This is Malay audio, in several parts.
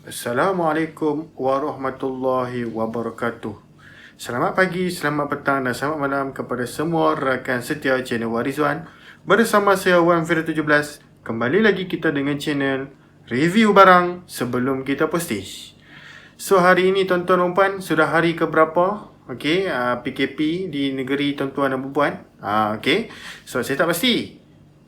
Assalamualaikum warahmatullahi wabarakatuh. Selamat pagi, selamat petang dan selamat malam kepada semua rakan setia channel Warizwan. Bersama saya Wan Fira 17. Kembali lagi kita dengan channel review barang sebelum kita postage. So hari ini tuan-tuan dan puan sudah hari ke berapa? Okey, PKP di negeri tuan-tuan dan puan. Okey. So saya tak pasti.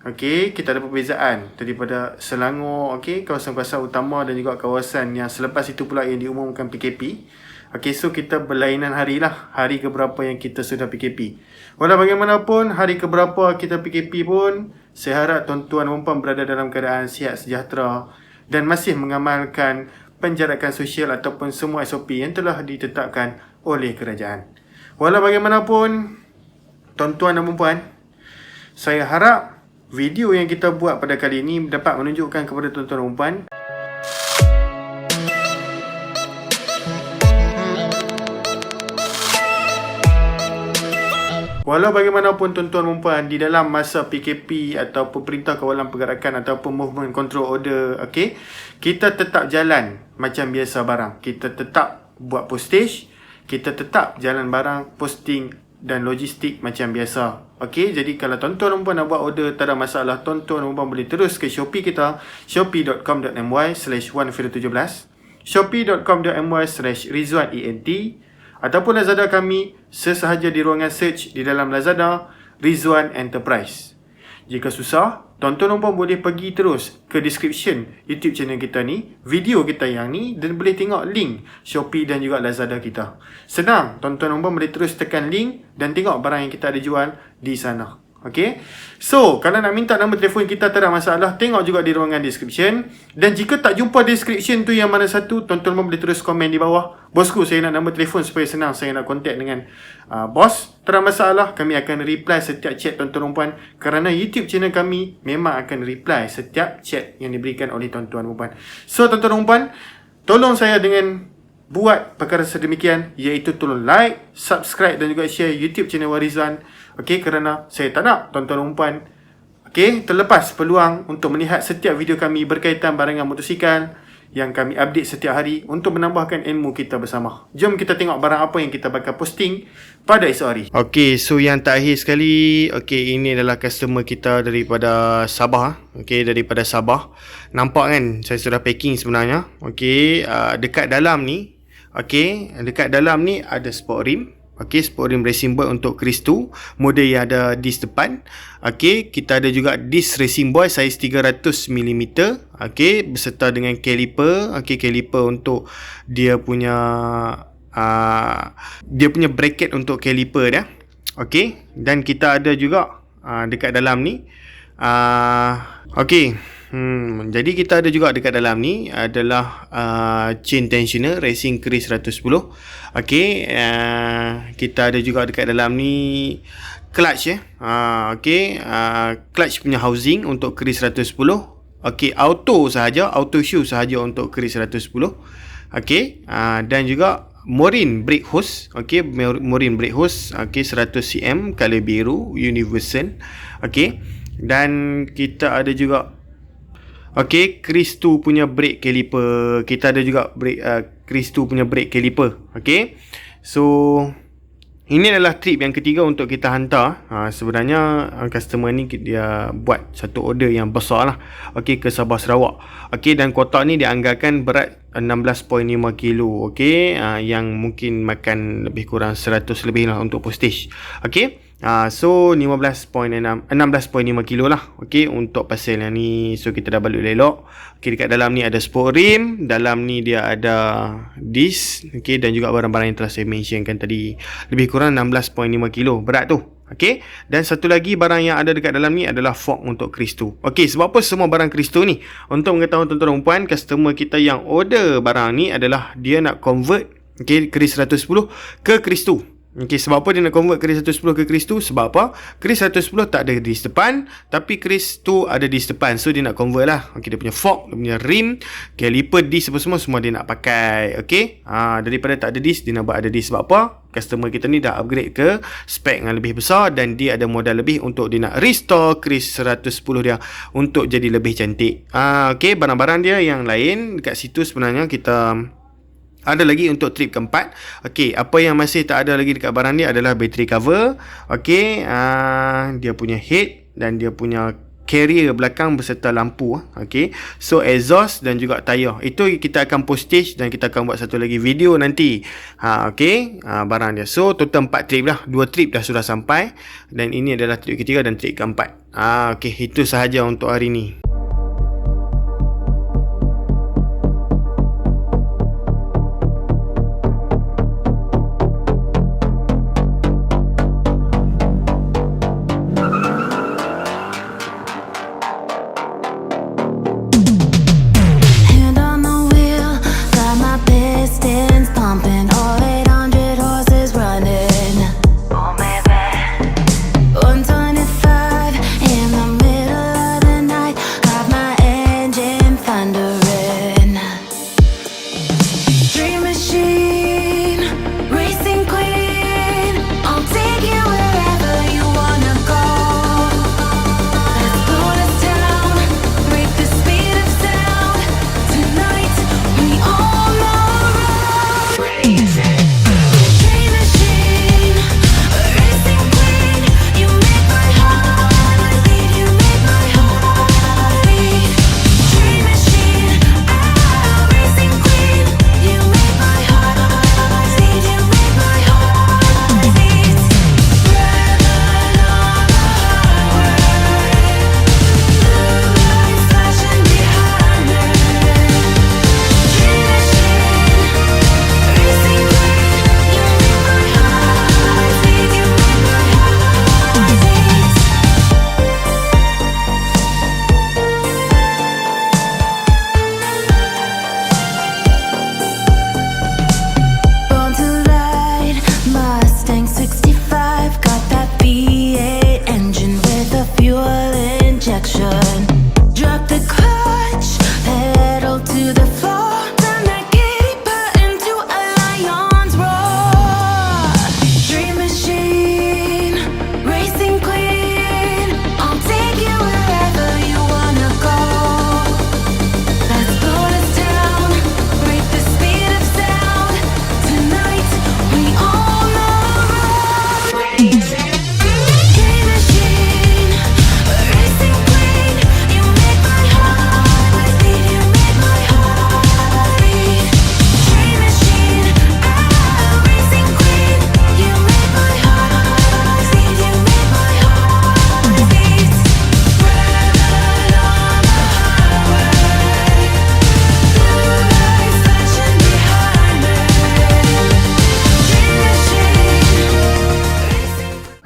Okey, kita ada perbezaan daripada Selangor, okey, kawasan-kawasan utama dan juga kawasan yang selepas itu pula yang diumumkan PKP. Okey, so kita berlainan hari lah, hari keberapa yang kita sudah PKP. Walau bagaimanapun, hari keberapa kita PKP pun, saya harap tuan-tuan dan puan berada dalam keadaan sihat sejahtera dan masih mengamalkan penjarakan sosial ataupun semua SOP yang telah ditetapkan oleh kerajaan. Walau bagaimanapun, tuan-tuan dan puan, saya harap video yang kita buat pada kali ini dapat menunjukkan kepada tuan-tuan dan puan walau bagaimanapun tuan-tuan dan puan di dalam masa PKP ataupun Perintah Kawalan Pergerakan ataupun Movement Control Order, okey, kita tetap jalan macam biasa barang. Kita tetap buat postage, kita tetap jalan barang, posting dan logistik macam biasa. Okey, jadi kalau tuan-tuan dan puan nak buat order tak ada masalah, tuan-tuan dan puan boleh terus ke Shopee kita, shopee.com.my/1fira17, shopee.com.my/rizwanent, ataupun Lazada kami sesahaja di ruangan search di dalam Lazada Rizwan Enterprise. Jika susah, tuan-tuan dan puan boleh pergi terus ke description YouTube channel kita ni, video kita yang ni, dan boleh tengok link Shopee dan juga Lazada kita. Senang, tuan-tuan dan puan boleh terus tekan link dan tengok barang yang kita ada jual di sana. Okay, so kalau nak minta nombor telefon kita tak ada masalah, tengok juga di ruangan description. Dan jika tak jumpa description tu yang mana satu, tuan-tuan boleh terus komen di bawah, bosku saya nak nombor telefon supaya senang saya nak contact dengan bos. Tak ada masalah, kami akan reply setiap chat tuan-tuan dan puan, kerana YouTube channel kami memang akan reply setiap chat yang diberikan oleh tuan-tuan dan puan. So tuan-tuan dan puan, tolong saya dengan buat perkara sedemikian, iaitu tolong like, subscribe dan juga share YouTube channel Warizwan. Okey, kerana saya tak nak tuan-tuan dan puan terlepas peluang untuk melihat setiap video kami berkaitan barangan motosikal yang kami update setiap hari untuk menambahkan ilmu kita bersama. Jom kita tengok barang apa yang kita bakal posting pada esok hari. Okey, so yang terakhir sekali, okey, ini adalah customer kita daripada Sabah. Okey, daripada Sabah. Nampak kan saya sudah packing sebenarnya. Okey, dekat dalam ni, okey, dekat dalam ni ada sport rim. Okey, sport rim racing boy untuk Kriss 2, model yang ada disc depan. Okey, kita ada juga disc racing boy saiz 300mm. Okey, beserta dengan caliper. Okey, caliper untuk dia punya bracket untuk caliper dia. Okey, dan kita ada juga dekat dalam ni okey, jadi kita ada juga dekat dalam ni adalah chain tensioner racing Kriss 110. Okey, kita ada juga dekat dalam ni clutch okey, clutch punya housing untuk Kriss 110. Okey, auto sahaja, auto shoe sahaja untuk Kriss 110. Okey, dan juga Morin brake hose. Okey, Morin brake hose, okey, 100cm, color biru, universal. Okey, dan kita ada juga okey, Kriss 2 punya brake caliper. Kita ada juga Kriss 2 punya brake caliper. Okey, so ini adalah trip yang ketiga untuk kita hantar. Sebenarnya customer ni dia buat satu order yang besar lah, okey, ke Sabah Sarawak. Okey, dan kotak ni dianggarkan berat 16.5 kilo. Okey, yang mungkin makan lebih kurang 100 lebih lah untuk postage. Okey, so 16.5 kilo lah. Okey, untuk parcel yang ni. So kita dah balik elok. Okey, dekat dalam ni ada sport rim, dalam ni dia ada disc, okey, dan juga barang-barang yang telah saya mentionkan tadi, lebih kurang 16.5 kilo berat tu. Okey, dan satu lagi barang yang ada dekat dalam ni adalah fork untuk Kriss 2. Okey, sebab apa semua barang Kriss 2 ni? Untuk mengetahui tuan-tuan dan puan, customer kita yang order barang ni adalah dia nak convert, okey, Kriss 110 ke Kriss 2. Okay, sebab apa dia nak convert Kriss 110 ke Kriss tu? Sebab apa? Kriss 110 tak ada dis depan, tapi Kriss tu ada dis depan. So dia nak convert lah. Okay, dia punya fork, dia punya rim, caliper, dis semua dia nak pakai. Okay, daripada tak ada dis, dia nak buat ada dis. Sebab apa? Customer kita ni dah upgrade ke spek yang lebih besar, dan dia ada modal lebih untuk dia nak restore Kriss 110 dia untuk jadi lebih cantik. Okay, barang-barang dia yang lain dekat situ sebenarnya kita ada lagi untuk trip keempat. Okey, apa yang masih tak ada lagi dekat barang ni adalah battery cover. Okey, dia punya head dan dia punya carrier belakang beserta lampu. Okey, so exhaust dan juga tayar. Itu kita akan postage dan kita akan buat satu lagi video nanti. Okey, barang dia. So total 4 trip dah. 2 trip dah sudah sampai dan ini adalah trip ketiga dan trip keempat. Okey, itu sahaja untuk hari ni.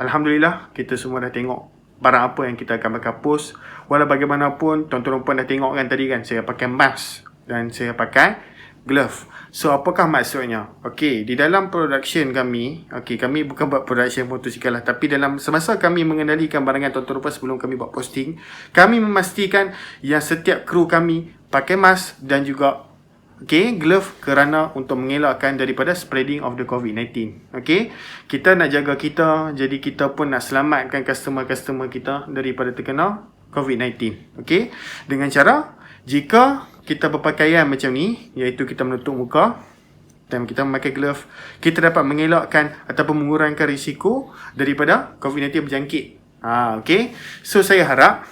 Alhamdulillah, kita semua dah tengok barang apa yang kita akan bakal post. Walau bagaimanapun, tuan-tuan dan puan dah tengok kan tadi kan, saya pakai mask dan saya pakai glove. So, apakah maksudnya? Okey, di dalam production kami, kami bukan buat production motosikal lah, tapi dalam semasa kami mengendalikan barangan tuan-tuan dan puan sebelum kami buat posting, kami memastikan yang setiap kru kami pakai mask dan juga glove kerana untuk mengelakkan daripada spreading of the COVID-19. Kita nak jaga kita, jadi kita pun nak selamatkan customer-customer kita daripada terkena COVID-19. Dengan cara, jika kita berpakaian macam ni, iaitu kita menutup muka dan kita memakai glove, kita dapat mengelakkan ataupun mengurangkan risiko daripada COVID-19 berjangkit. So saya harap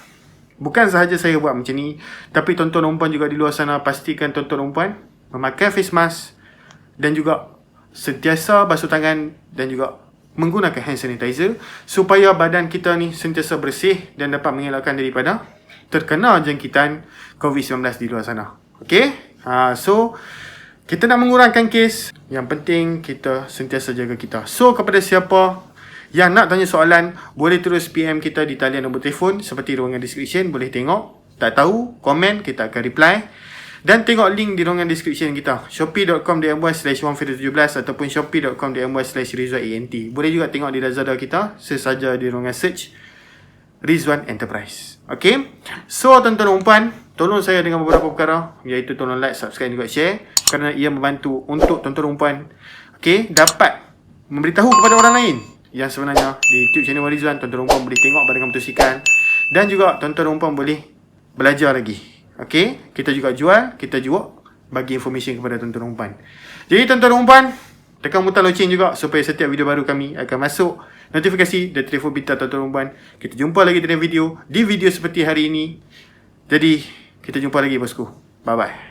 bukan sahaja saya buat macam ni, tapi tuan-tuan dan puan juga di luar sana, pastikan tuan-tuan dan puan memakai face mask dan juga sentiasa basuh tangan dan juga menggunakan hand sanitizer supaya badan kita ni sentiasa bersih dan dapat mengelakkan daripada terkena jangkitan COVID-19 di luar sana. So kita nak mengurangkan kes, yang penting kita sentiasa jaga kita. So kepada siapa yang nak tanya soalan, boleh terus PM kita di talian nombor telefon seperti ruangan description, boleh tengok. Tak tahu, komen, kita akan reply. Dan tengok link di ruangan description kita, shopee.com.my/117 ataupun shopee.com.my/rizwanent. Boleh juga tengok di Lazada kita, sesaja di ruangan search Rizwan Enterprise. Okay, so tuan-tuan dan puan, tolong saya dengan beberapa perkara, iaitu tolong like, subscribe dan juga share, kerana ia membantu untuk tuan-tuan dan puan dapat memberitahu kepada orang lain yang sebenarnya di YouTube channel Rizwan, tuan-tuan dan puan boleh tengok barangan motosikal, dan juga tuan-tuan dan puan boleh belajar lagi. Okay, kita juga jual, kita juga bagi information kepada tuan-tuan dan puan. Jadi tuan-tuan dan puan, tekan butang loceng juga supaya setiap video baru kami akan masuk notifikasi dan telefon pintar tuan-tuan dan puan. Kita jumpa lagi dalam video seperti hari ini. Jadi kita jumpa lagi bosku. Bye bye.